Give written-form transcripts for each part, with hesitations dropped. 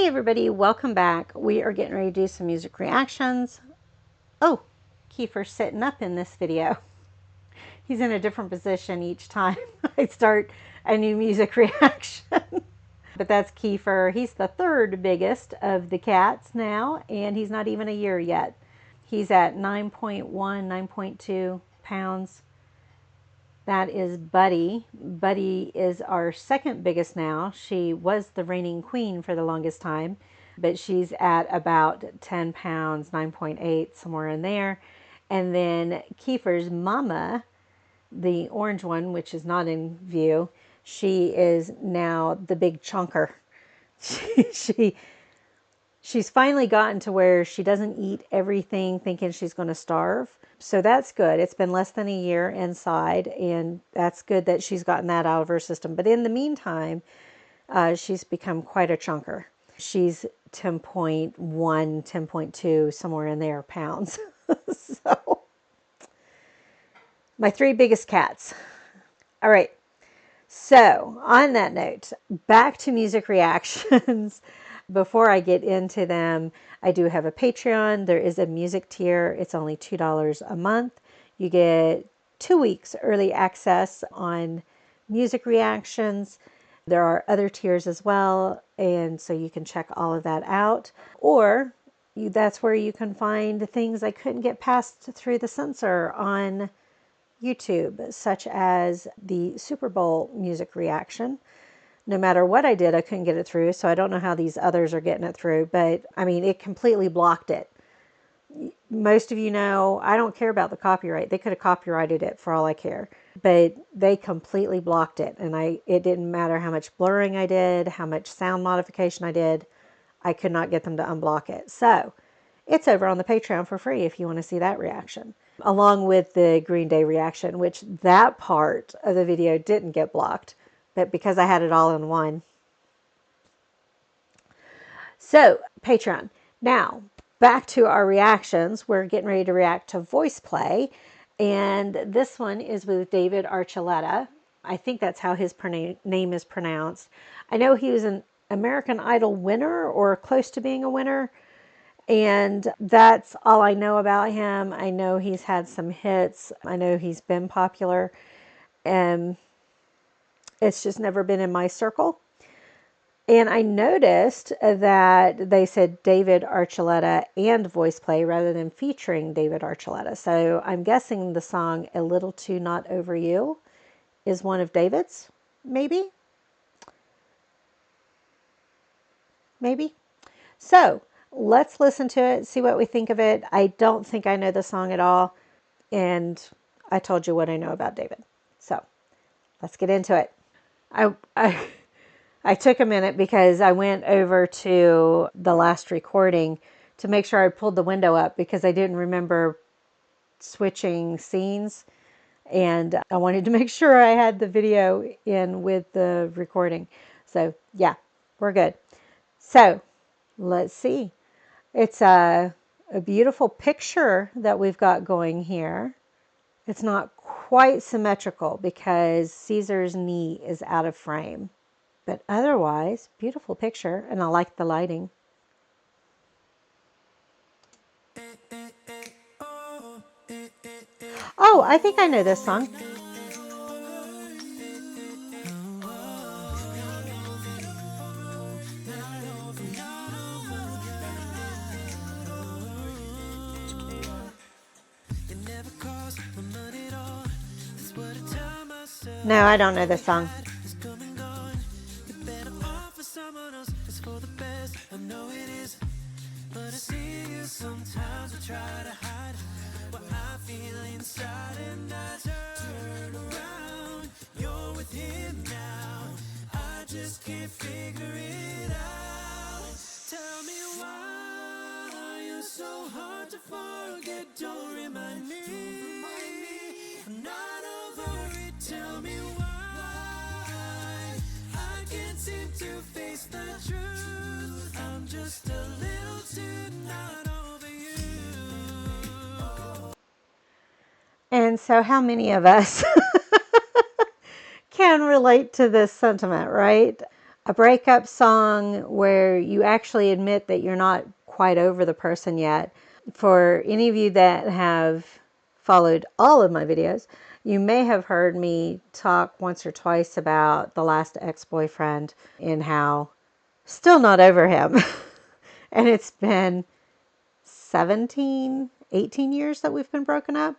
Hey everybody, welcome back. We are getting ready to do some music reactions. Oh, Kiefer's sitting up in this video. He's in a different position each time I start a new music reaction. But that's Kiefer. He's the third biggest of the cats now, and he's not even a year yet. He's at 9.1, 9.2 pounds. That is Buddy. Buddy is our second biggest now. She was the reigning queen for the longest time, but she's at about 10 pounds, 9.8, somewhere in there. And then Kiefer's mama, the orange one, which is not in view, she is now the big chunker. She's finally gotten to where she doesn't eat everything thinking she's going to starve. So that's good. It's been less than a year inside, and that's good that she's gotten that out of her system. But in the meantime, she's become quite a chunker. She's 10.1, 10.2, somewhere in there, pounds. So, my three biggest cats. All right. So, on that note, back to music reactions. Before I get into them, I do have a Patreon. There is a music tier. It's only $2 a month. You get 2 weeks early access on music reactions. There are other tiers as well, and so you can check all of that out. Or that's where you can find things I couldn't get past through the censor on YouTube, such as the Super Bowl music reaction. No matter what I did, I couldn't get it through, so I don't know how these others are getting it through, but I mean, it completely blocked it. Most of you know, I don't care about the copyright. They could have copyrighted it for all I care, but they completely blocked it, and it didn't matter how much blurring I did, how much sound modification I did, I could not get them to unblock it. So, it's over on the Patreon for free if you want to see that reaction, along with the Green Day reaction, which that part of the video didn't get blocked. But because I had it all in one. So, Patreon. Now, back to our reactions. We're getting ready to react to VoicePlay. And this one is with David Archuleta. I think that's how his name is pronounced. I know he was an American Idol winner or close to being a winner. And that's all I know about him. I know he's had some hits. I know he's been popular. And it's just never been in my circle. And I noticed that they said David Archuleta and VoicePlay rather than featuring David Archuleta. So I'm guessing the song A Little Too Not Over You is one of David's, maybe? Maybe. So let's listen to it, see what we think of it. I don't think I know the song at all. And I told you what I know about David. So let's get into it. I took a minute because I went over to the last recording to make sure I pulled the window up because I didn't remember switching scenes, and I wanted to make sure I had the video in with the recording. So yeah, we're good. So let's see. It's a beautiful picture that we've got going here. It's not quite symmetrical because Caesar's knee is out of frame. But otherwise, beautiful picture, and I like the lighting. Oh, I think I know this song. No, I don't know this song. Just can't figure it out. Tell me why you're so hard to forget. Don't remind me. I'm not over it. Tell me why I can't seem to face the truth. I'm just a little too not over you. And so how many of us can relate to this sentiment, right? a breakup song where you actually admit that you're not quite over the person yet. For any of you that have followed all of my videos, you may have heard me talk once or twice about the last ex-boyfriend and how still not over him. And it's been 17, 18 years that we've been broken up,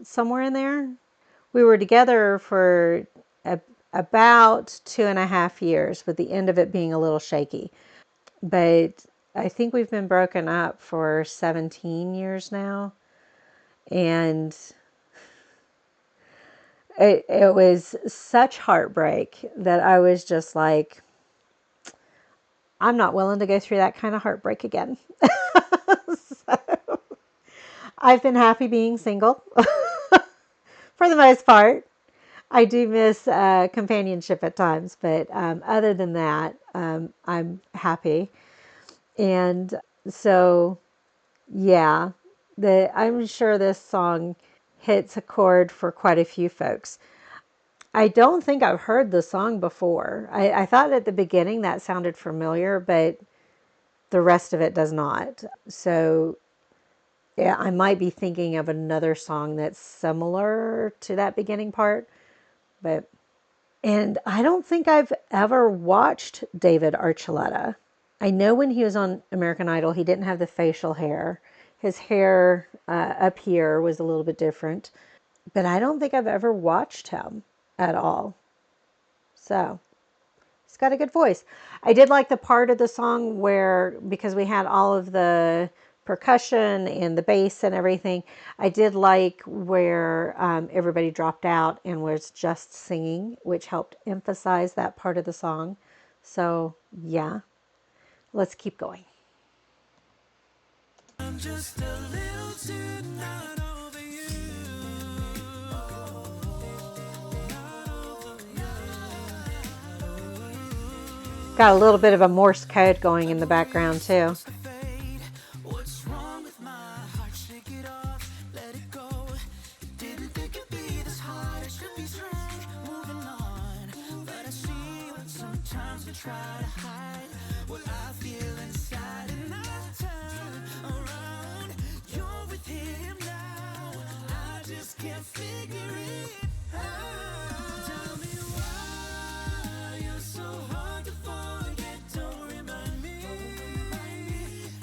somewhere in there. We were together for about 2.5 years, with the end of it being a little shaky. But I think we've been broken up for 17 years now. And it was such heartbreak that I was just like, I'm not willing to go through that kind of heartbreak again. So I've been happy being single for the most part. I do miss companionship at times, but other than that, I'm happy. And so, yeah, I'm sure this song hits a chord for quite a few folks. I don't think I've heard the song before. I thought at the beginning that sounded familiar, but the rest of it does not. So, yeah, I might be thinking of another song that's similar to that beginning part, but... And I don't think I've ever watched David Archuleta. I know when he was on American Idol, he didn't have the facial hair. His hair up here was a little bit different. But I don't think I've ever watched him at all. So he's got a good voice. I did like the part of the song where, because we had all of the percussion and the bass and everything, I did like where everybody dropped out and was just singing, which helped emphasize that part of the song. So yeah, let's keep going. I'm just a little too not over you. Got a little bit of a Morse code going in the background too. Try to hide what I feel inside, and I turn around. You're with him now. I just can't figure it out. Tell me why you're so hard to forget. Don't remind me.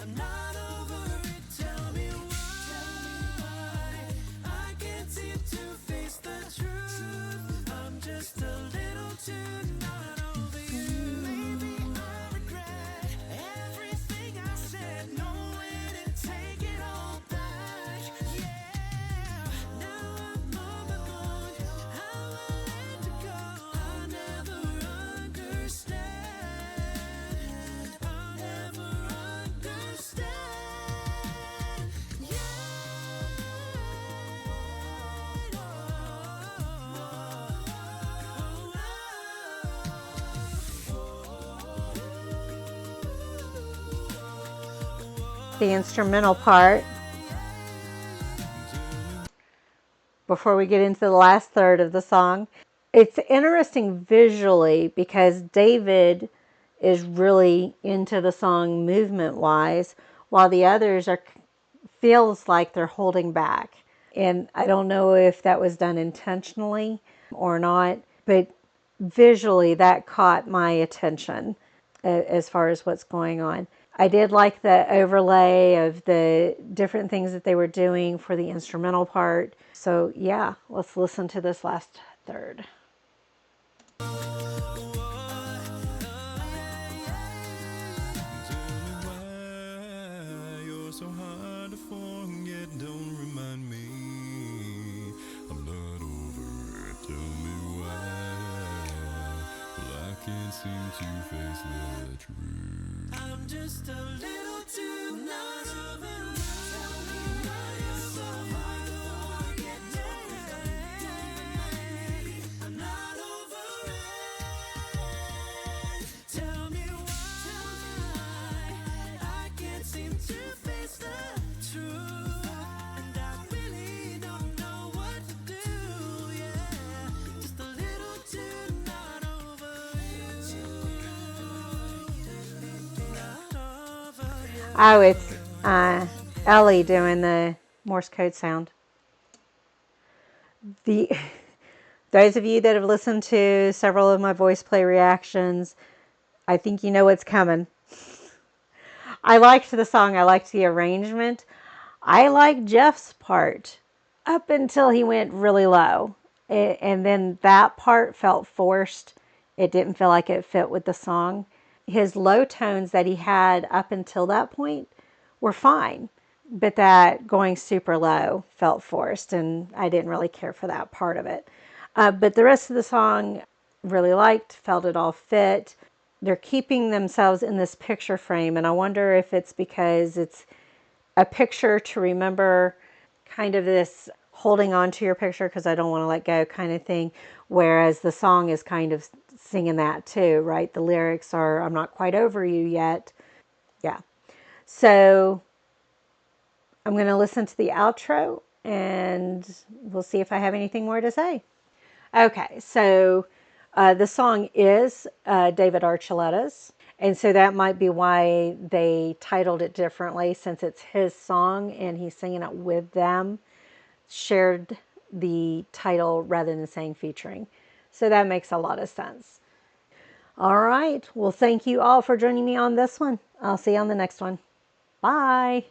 I'm not over it. Tell me why I can't seem to face the truth. I'm just a little too not over you. The instrumental part before we get into the last third of the song. It's interesting visually because David is really into the song movement wise, while the others feels like they're holding back. And I don't know if that was done intentionally or not, but visually that caught my attention as far as what's going on. I did like the overlay of the different things that they were doing for the instrumental part. So yeah, let's listen to this last third. Seem to face the truth. I'm just a little too not over you. Tell me why you're so hard to forget. I'm not over it. Tell me why I can't seem to face the truth. And I really don't know what to do. Yeah, just a little too not over you. Oh, it's Ellie doing the Morse code sound. The Those of you that have listened to several of my voice play reactions, I think you know what's coming. I liked the song. I liked the arrangement. I liked Jeff's part up until he went really low. And then that part felt forced. It didn't feel like it fit with the song. His low tones that he had up until that point were fine, but that going super low felt forced, and I didn't really care for that part of it. But the rest of the song, really liked, felt it all fit. They're keeping themselves in this picture frame, and I wonder if it's because it's a picture to remember, kind of this holding on to your picture because I don't want to let go kind of thing. Whereas the song is kind of singing that too, right? The lyrics are, I'm not quite over you yet. Yeah. So I'm going to listen to the outro and we'll see if I have anything more to say. Okay. So the song is David Archuleta's. And so that might be why they titled it differently, since it's his song and he's singing it with them, shared the title rather than saying featuring. So that makes a lot of sense. All right. Well, thank you all for joining me on this one. I'll see you on the next one. Bye.